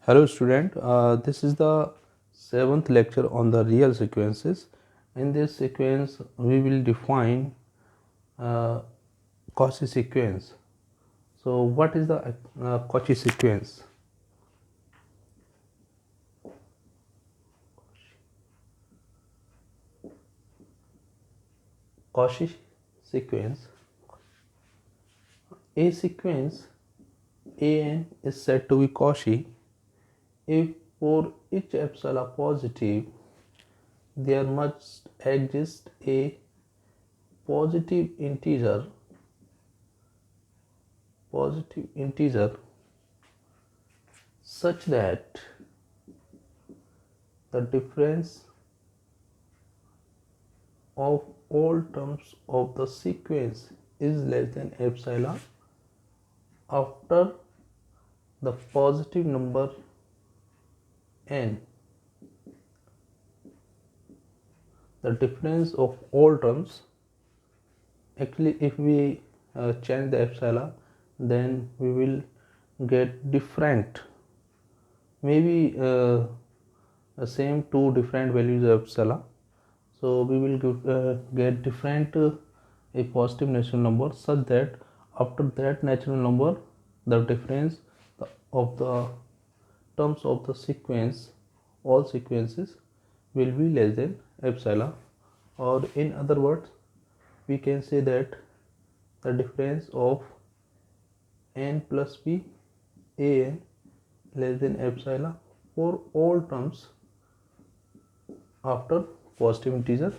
Hello student, this is the seventh lecture on the real sequences. In this sequence we will define uh, Cauchy sequence. So what is the Cauchy sequence? Cauchy sequence, a sequence an is said to be Cauchy if for each epsilon positive there must exist a positive integer such that the difference of all terms of the sequence is less than epsilon after the positive number n. The difference of all terms, actually if we change the epsilon, then we will get different, maybe same two different values of epsilon. So we will get different a positive natural number such that after that natural number the difference of the terms of the sequence, all sequences, will be less than epsilon, or in other words we can say that the difference of n plus b an less than epsilon for all terms after positive integer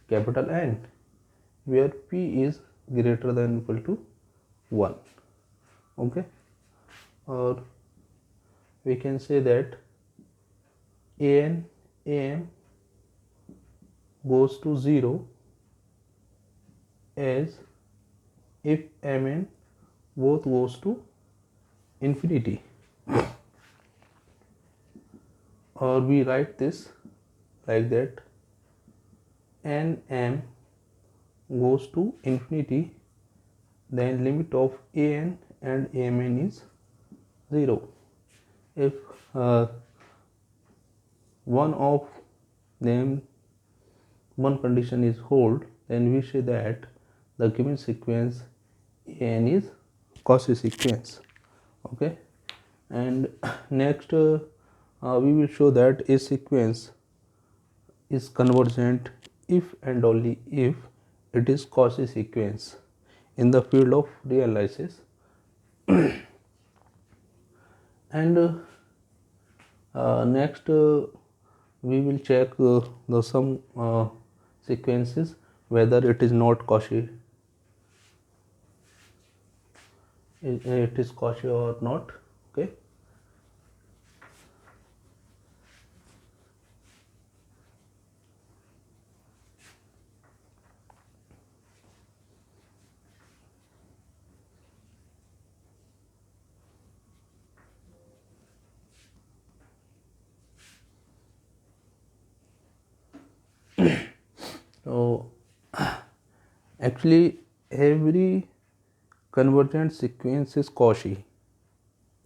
capital N, where p is greater than or equal to 1. Okay, or we can say that am goes to 0 as if mn both goes to infinity, or we write this like that: nm goes to infinity, then limit of an and amn is 0. If one of them, one condition is hold, then we say that the given sequence an is Cauchy sequence. Okay, and next we will show that a sequence is convergent if and only if it is Cauchy sequence in the field of real analysis. And next we will check the some sequences whether it is not Cauchy, it is Cauchy or not. Okay, so actually every convergent sequence is Cauchy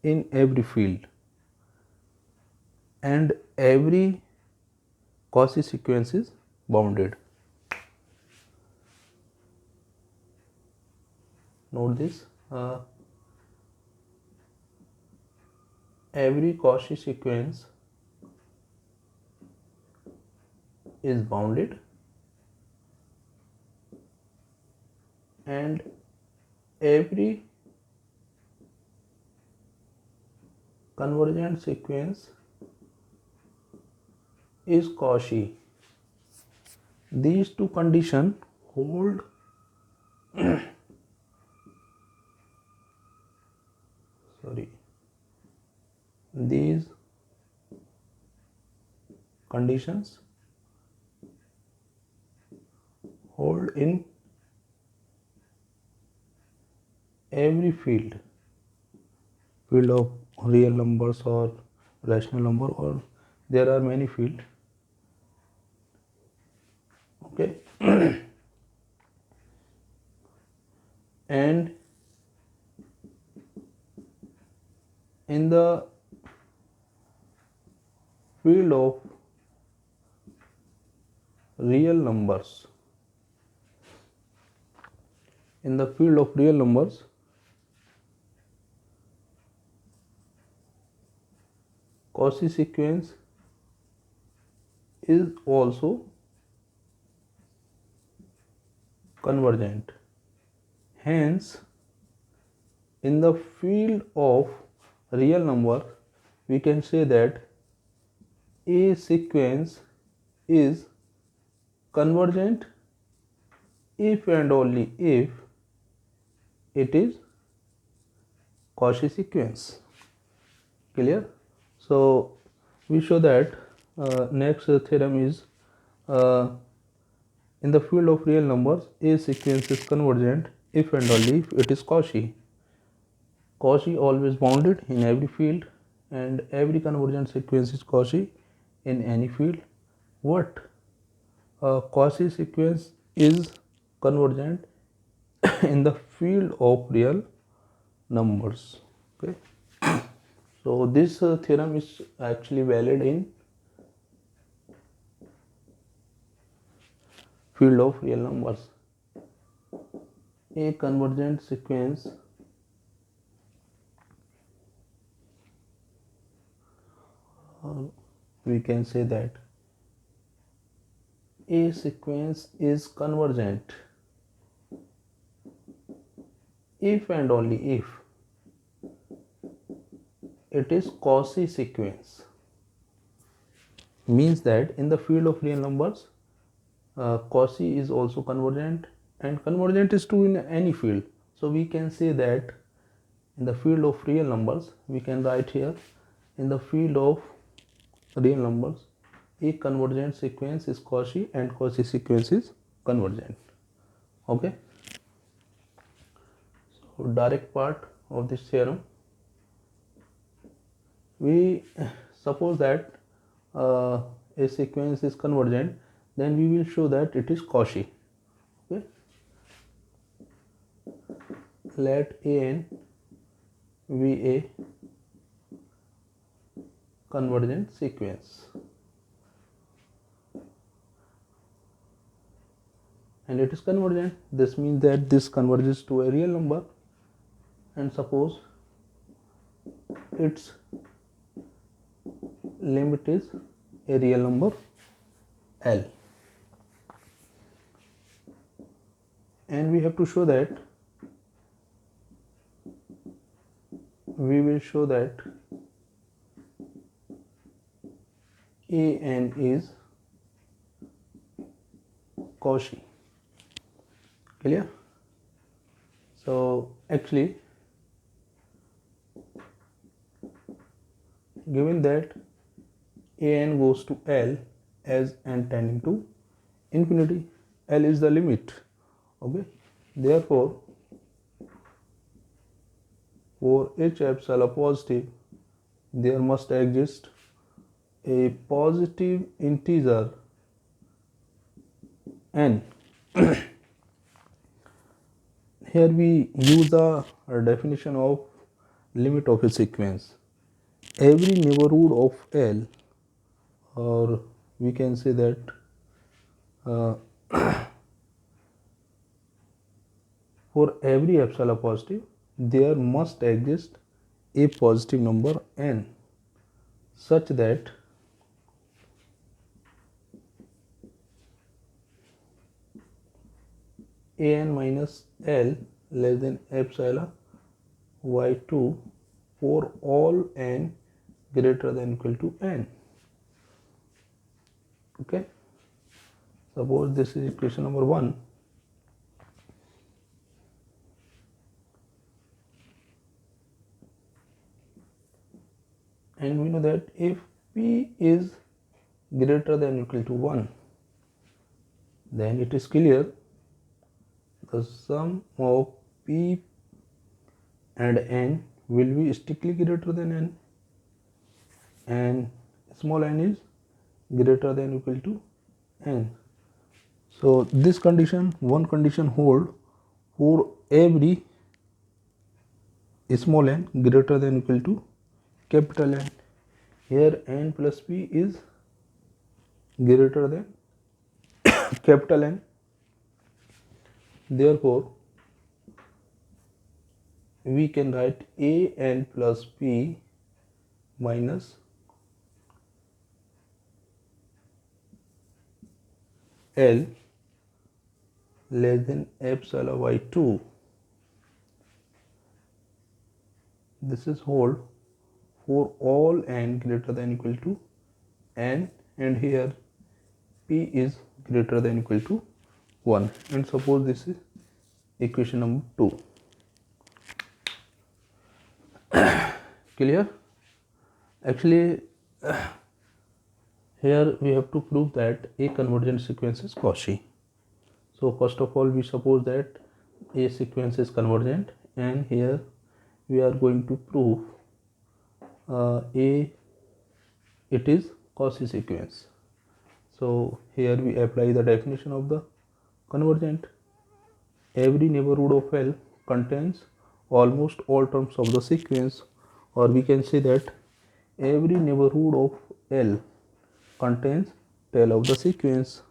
in every field, and every Cauchy sequence is bounded. Note this, every Cauchy sequence is bounded, and every convergent sequence is Cauchy. These two conditions hold sorry, these conditions hold in every field of real numbers or rational number, or there are many fields. Okay, and in the field of real numbers, in the field of real numbers, Cauchy sequence is also convergent. Hence, in the field of real number, we can say that a sequence is convergent if and only if it is Cauchy sequence. Clear? So we show that next theorem is in the field of real numbers, a sequence is convergent if and only if it is Cauchy. Cauchy always bounded in every field, and every convergent sequence is Cauchy in any field. What a Cauchy sequence is convergent in the field of real numbers. Okay. So this theorem is actually valid in field of real numbers. A convergent sequence we can say that a sequence is convergent if and only if it is Cauchy sequence. Means that in the field of real numbers, Cauchy is also convergent, and convergent is true in any field. So we can say that in the field of real numbers, we can write here, in the field of real numbers, a convergent sequence is Cauchy and Cauchy sequence is convergent. Okay. So direct part of this theorem, we suppose that a sequence is convergent, then we will show that it is Cauchy. Okay. Let an be a convergent sequence, and it is convergent. This means that this converges to a real number, and suppose its limit is a real number L, and we have to show that, we will show that an is Cauchy. Clear? So actually, given that an goes to L as n tending to infinity, L is the limit. Okay. Therefore, for each epsilon positive, there must exist a positive integer n. Here we use the definition of limit of a sequence. Every neighborhood of L, or we can say that for every epsilon positive, there must exist a positive number n, such that an minus L less than epsilon y2 for all n greater than equal to n. Okay. Suppose this is equation number 1. And we know that if p is greater than or equal to 1, then it is clear the sum of p and n will be strictly greater than n, and small n is greater than or equal to n. So this condition, one condition hold for every small n greater than or equal to capital N. here n plus p is greater than capital N. Therefore we can write a n plus p minus L less than epsilon by 2. This is hold for all n greater than equal to n, and here p is greater than equal to 1, and suppose this is equation number 2. Clear? Actually here we have to prove that a convergent sequence is Cauchy. So first of all we suppose that a sequence is convergent, and here we are going to prove it is Cauchy sequence. So here we apply the definition of the convergent. Every neighborhood of L contains almost all terms of the sequence, or we can say that every neighborhood of L contains tail of the sequence.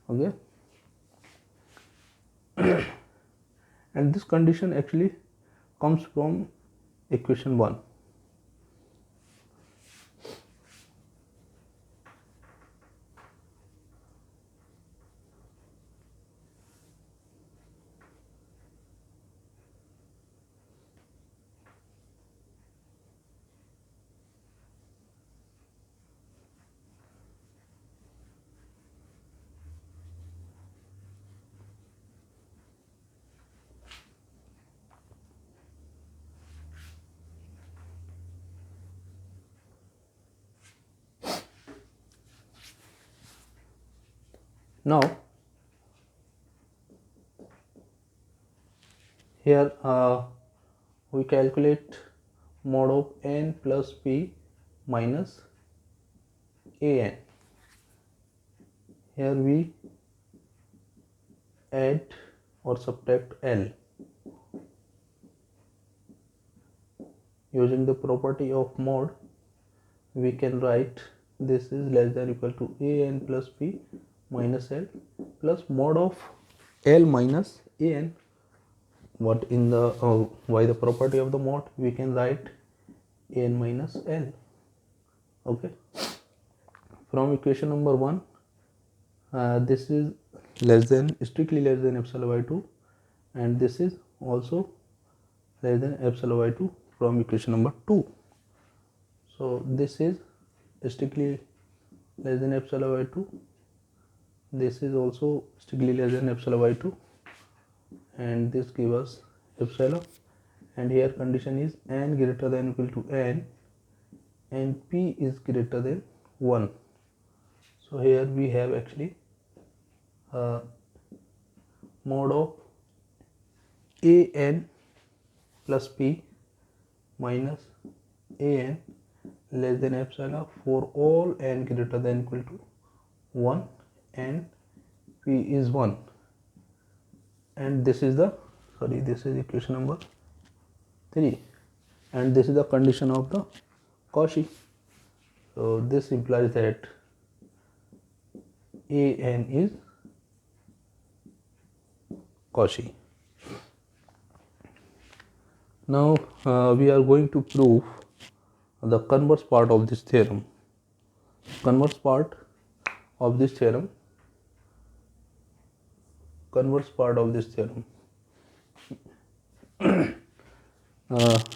Okay, and this condition actually comes from equation 1. Now here we calculate mod of n plus p minus an. Here we add or subtract L using the property of mod. We can write this is less than equal to an plus p minus L plus mod of L minus an. What in the by the property of the mod we can write an minus L. Okay, from equation number 1 this is less than, strictly less than epsilon by 2, and this is also less than epsilon by 2 from equation number 2. So this is strictly less than epsilon by 2, this is also strictly less than epsilon by 2, and this gives us epsilon, and here condition is n greater than equal to n and p is greater than 1. So here we have actually mod of an plus p minus an less than epsilon for all n greater than equal to 1 and p is 1, and this is the this is equation number 3, and this is the condition of the Cauchy. So this implies that an is Cauchy. Now we are going to prove the converse part of this theorem. Converse part of this theorem.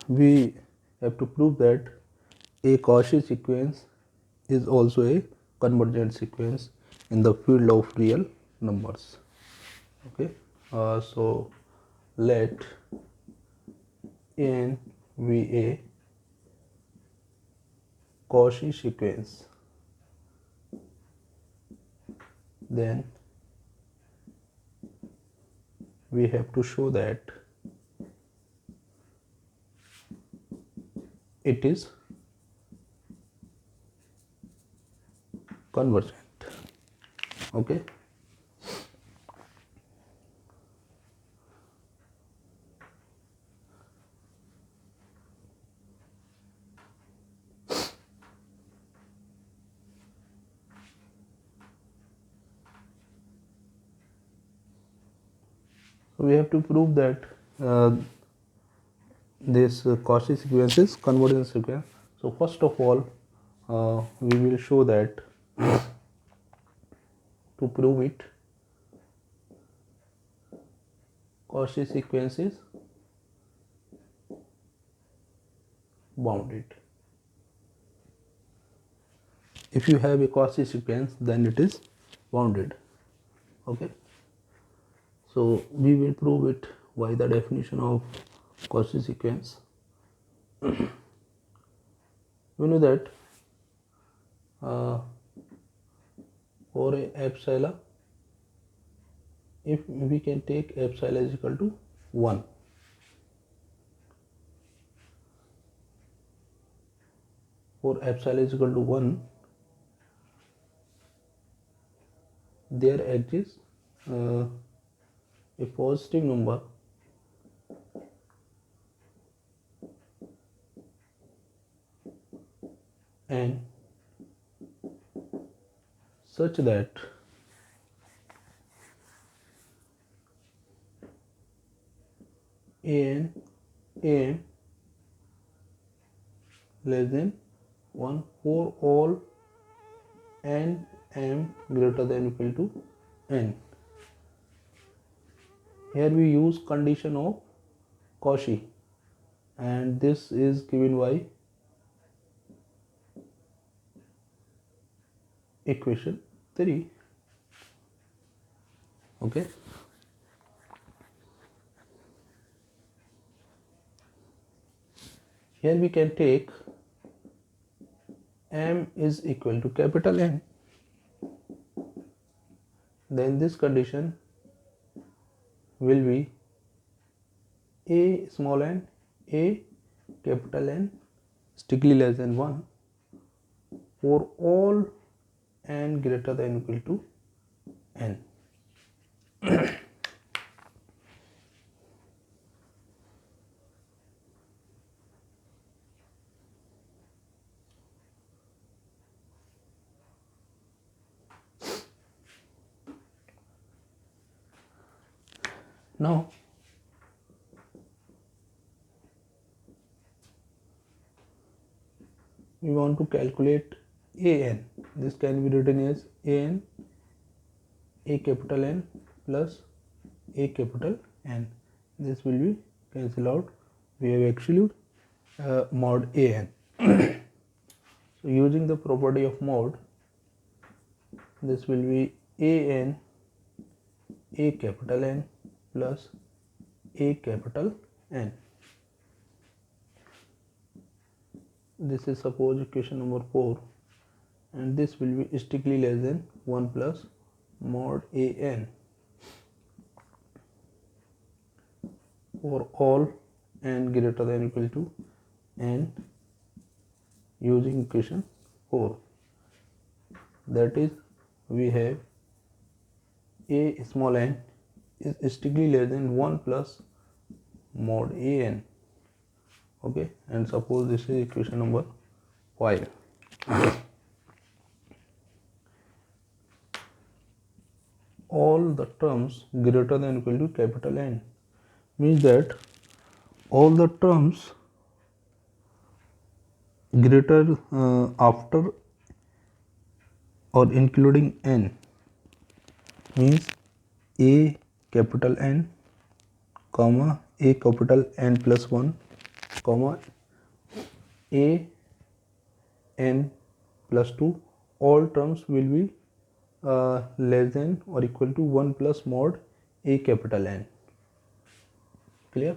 We have to prove that a Cauchy sequence is also a convergent sequence in the field of real numbers. Okay, so let n be a Cauchy sequence, then we have to show that it is convergent. Okay, we have to prove that this Cauchy sequence is convergence sequence. So first of all, we will show that to prove it, Cauchy sequence is bounded. If you have a Cauchy sequence, then it is bounded. Okay, so we will prove it by the definition of Cauchy sequence. We know that for a epsilon, if we can take epsilon is equal to 1, for epsilon is equal to 1, there exists a positive number n such that an less than 1 for all n m greater than or equal to n. Here we use condition of Cauchy, and this is given by equation 3. Okay, here we can take m is equal to capital N, then this condition will be a small n, a capital N strictly less than 1 for all n greater than or equal to n. Now we want to calculate an. This can be written as an, a capital N plus a capital N. This will be cancelled out. We have actually mod an. So using the property of mod, this will be an, a capital N plus a capital N. This is suppose equation number 4, and this will be strictly less than 1 plus mod an for all n greater than or equal to n using equation 4. That is, we have a small n is strictly less than 1 plus mod an. Okay, and suppose this is equation number 5. All the terms greater than or equal to capital N means that all the terms greater after or including n means a capital N, comma a capital N plus 1, comma a n plus 2, all terms will be less than or equal to 1 plus mod a capital N. Clear?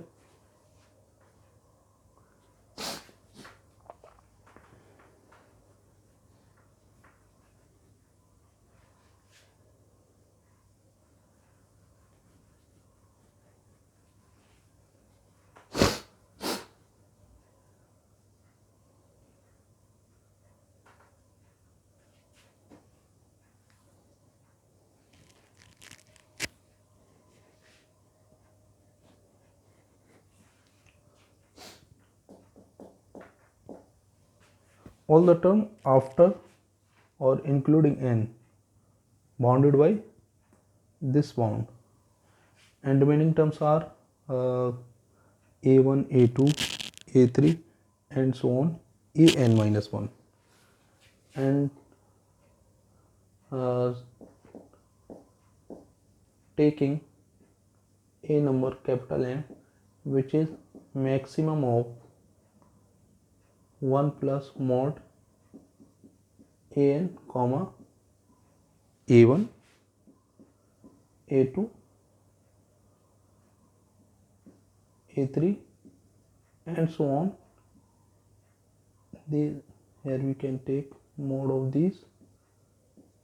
All the term after or including n bounded by this bound. and remaining terms are a1, a2, a3 and so on, an minus 1. And uh, taking a number capital N which is maximum of 1 plus mod an comma a1, a2, a3 and so on. Here we can take mod of these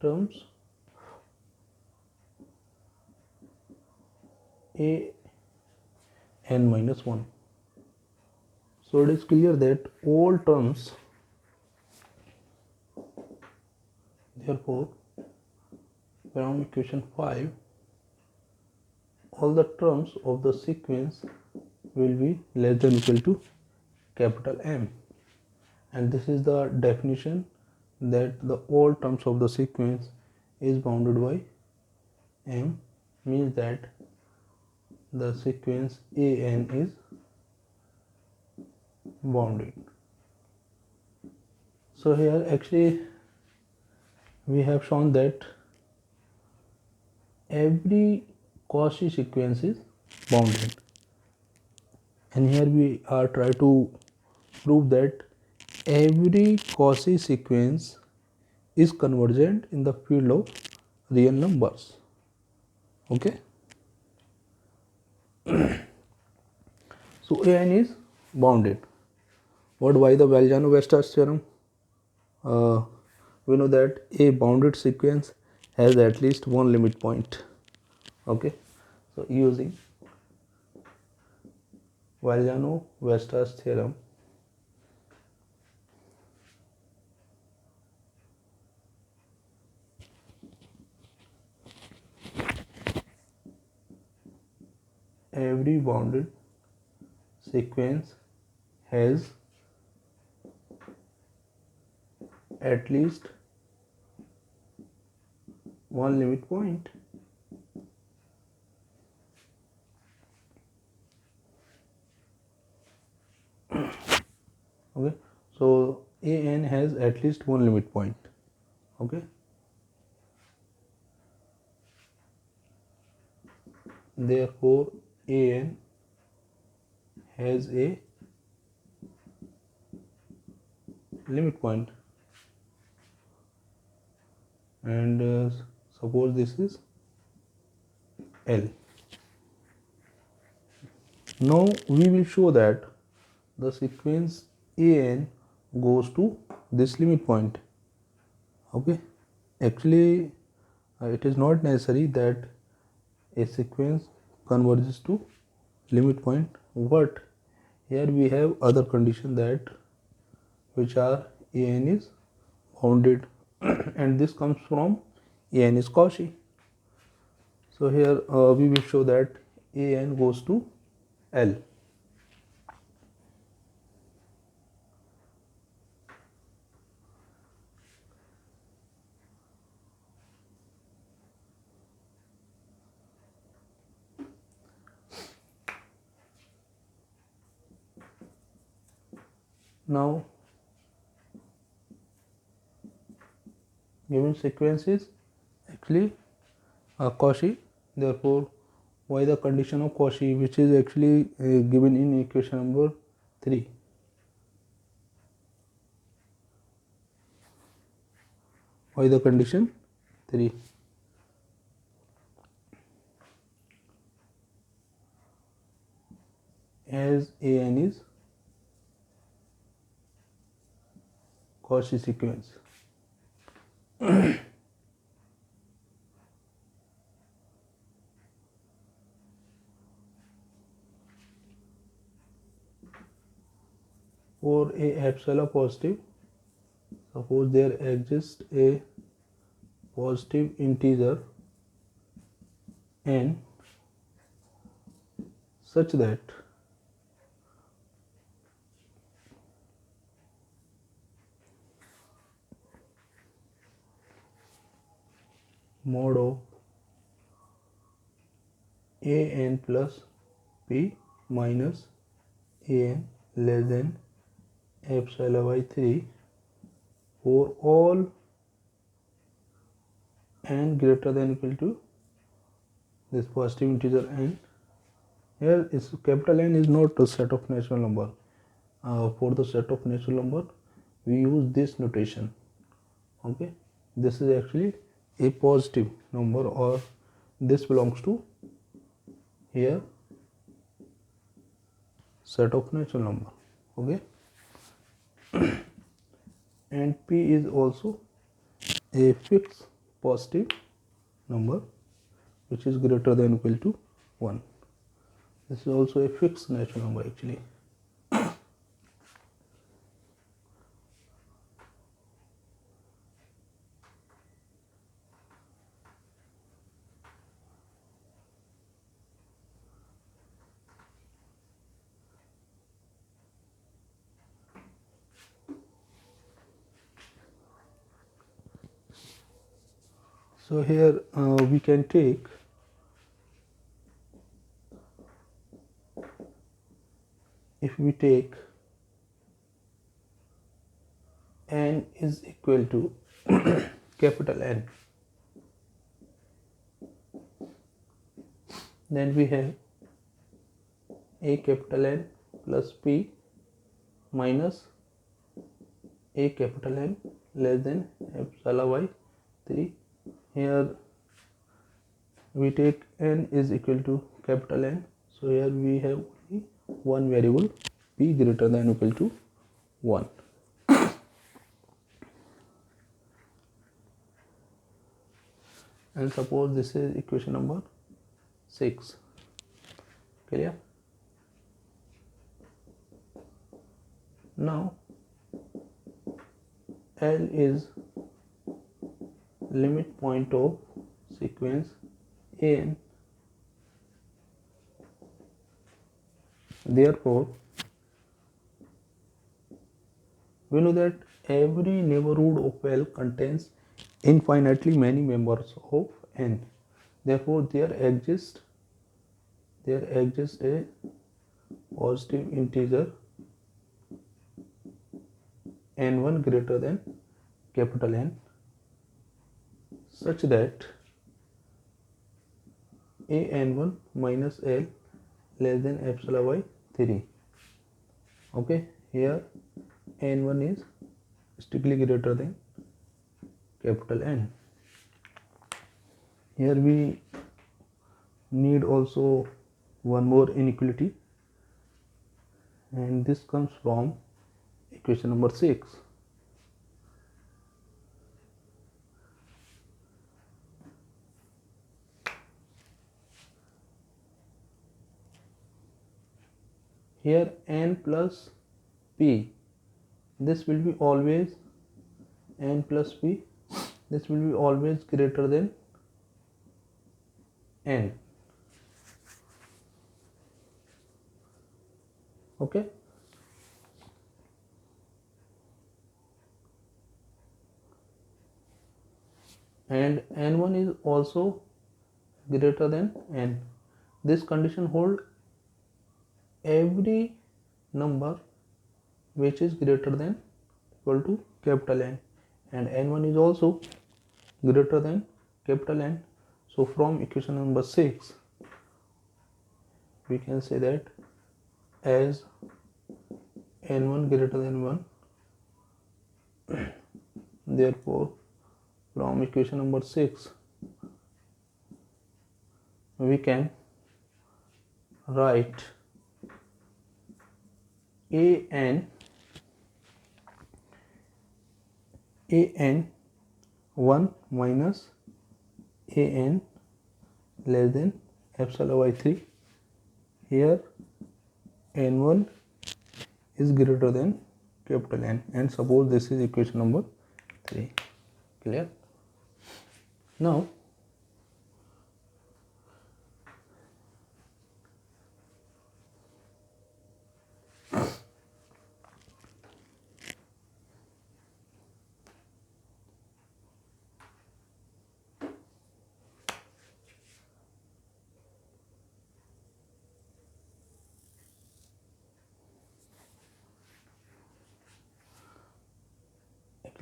terms a n minus 1. So it is clear that all terms, therefore from equation 5 all the terms of the sequence will be less than equal to capital M, and this is the definition that the all terms of the sequence is bounded by M, means that the sequence an is bounded. So here actually we have shown that every Cauchy sequence is bounded, and here we are trying to prove that every Cauchy sequence is convergent in the field of real numbers. Okay, so an is bounded. What, why the Valjano-Weierstrass theorem? We know that a bounded sequence has at least one limit point. Okay, so using Valjano-Weierstrass theorem, every bounded sequence has at least one limit point. Okay, so an has at least one limit point. Okay, therefore an has a limit point, and suppose this is L. Now we will show that the sequence an goes to this limit point. Okay, actually it is not necessary that a sequence converges to limit point, but here we have other condition that which are an is bounded and this comes from an is Cauchy. So here we will show that an goes to L. Now given sequence is actually Cauchy, therefore why the condition of Cauchy, which is actually given in equation number 3. Why the condition 3? As an is Cauchy sequence. For a epsilon positive, suppose there exists a positive integer n such that mod of an plus p minus an less than epsilon by 3 for all n greater than or equal to this positive integer n. Here is capital N is not a set of natural number. For the set of natural number we use this notation. Okay, this is actually a positive number, or this belongs to here set of natural number. Okay, and p is also a fixed positive number which is greater than or equal to 1. This is also a fixed natural number actually. So here we can take if we take n is equal to capital N, then we have a capital N plus p minus a capital N less than epsilon by 3. Here we take n is equal to capital N, so here we have only one variable p greater than or equal to 1. And suppose this is equation number 6. Clear? Now L is limit point of sequence an. Therefore we know that every neighborhood of L contains infinitely many members of n. Therefore there exists a positive integer n1 greater than capital N such that a n1 minus L less than epsilon by 3. Okay, here n1 is strictly greater than capital N. Here we need also one more inequality, and this comes from equation number 6. Here n plus p, this will be always n plus p, this will be always greater than n. Okay, and n1 is also greater than n. This condition hold every number which is greater than equal to capital N, and n1 is also greater than capital N. So from equation number 6 we can say that as n1 greater than 1, therefore from equation number 6 we can write an 1 minus an less than epsilon by 3. Here n1 is greater than capital N, and suppose this is equation number 3. Clear? Now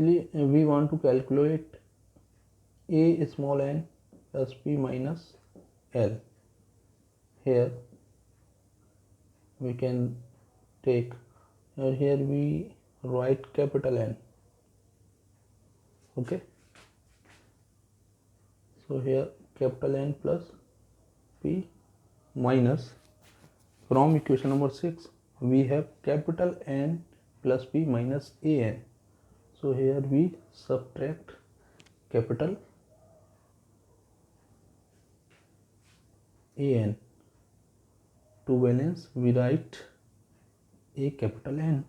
Actually, we want to calculate a small n plus p minus l. Here we can take, here we write capital N. Okay, so here capital N plus p minus, from equation number 6 we have capital N plus p minus an. So here we subtract capital an. To balance we write a capital N,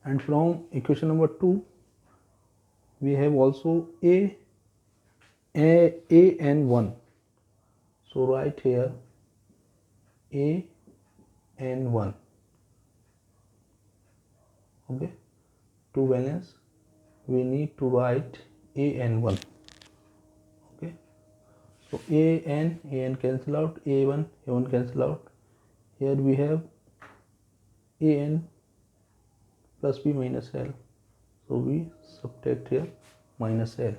and from equation number 2 we have also a and 1. So write here a and 1. Okay, to balance we need to write a and 1. Okay, so an cancel out, a1 cancel out. Here we have an plus p minus l, so we subtract here minus l.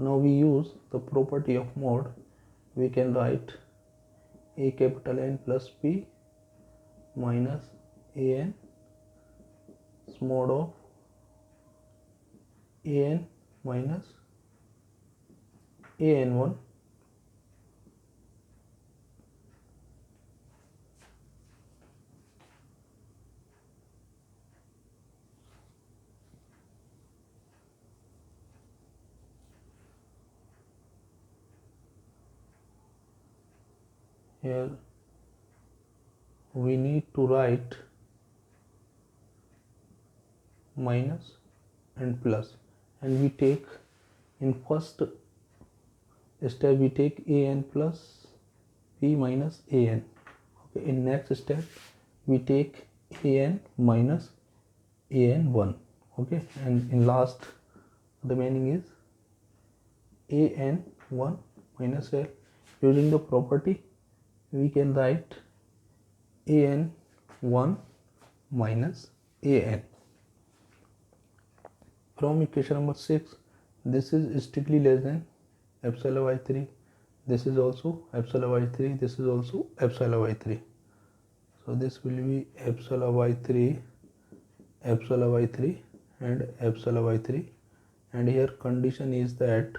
Now we use the property of mod. We can write a capital N plus p minus an mod of an minus an1 here we need to write minus and plus, and we take in first step we take an plus p minus an. Okay, in next step we take an minus an1. Okay, and in last the remaining is an1 minus l. Using the property we can write an1 minus an. From equation number 6, this is strictly less than epsilon y3, this is also epsilon y3, this is also epsilon y3. So this will be epsilon y3, epsilon y3 and epsilon y3, and here condition is that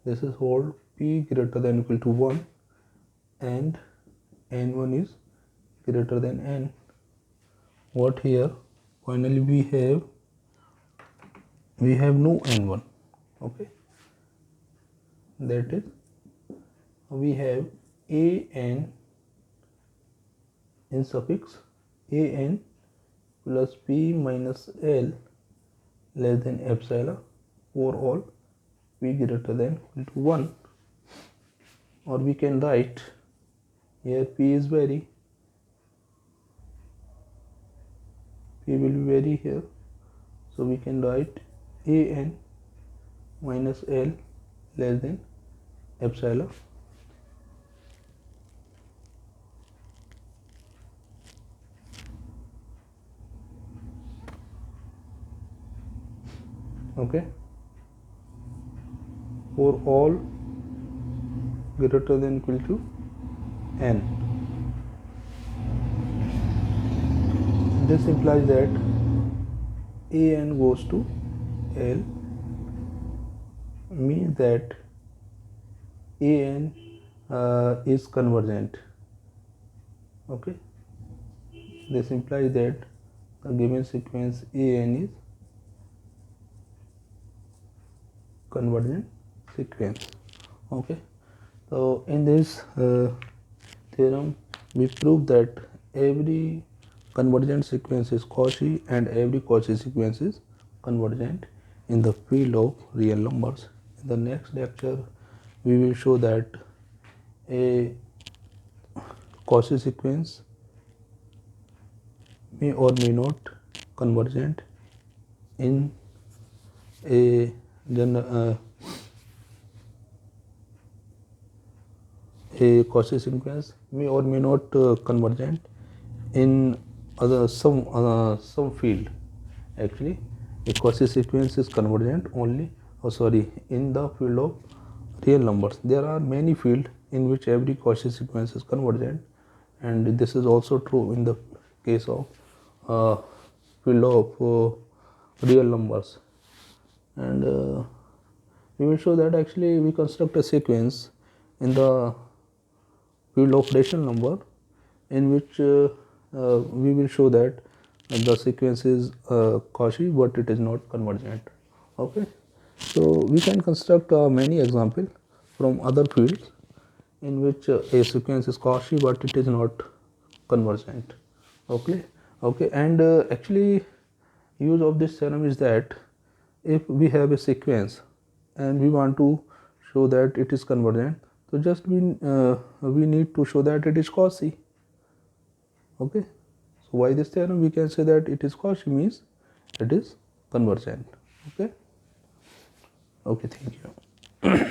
this is hold p greater than equal to 1 and n1 is greater than n. What here finally we have no n1. Okay, that is we have an in suffix an plus p minus l less than epsilon for all p greater than equal to 1, or we can write here p is vary, p will be vary here, so we can write an minus l less than epsilon. Okay, for all greater than equal to n. This implies that an goes to l, means that an is convergent. Okay, this implies that the given sequence an is convergent sequence. Okay, so in this theorem we prove that every convergent sequence is Cauchy and every Cauchy sequence is convergent in the field of real numbers. In the next lecture we will show that a Cauchy sequence may or may not convergent in a Cauchy sequence may or may not convergent in some field. Actually, a Cauchy sequence is convergent only, in the field of real numbers. There are many fields in which every Cauchy sequence is convergent, and this is also true in the case of field of real numbers. And we will show that actually we construct a sequence in the field of rational number, in which we will show that the sequence is Cauchy but it is not convergent. Okay, so we can construct many examples from other fields in which a sequence is Cauchy but it is not convergent. Okay, and actually use of this theorem is that if we have a sequence and we want to show that it is convergent, so just we need to show that it is Cauchy. Okay, so by this theorem we can say that it is Cauchy means it is convergent. Okay, thank you.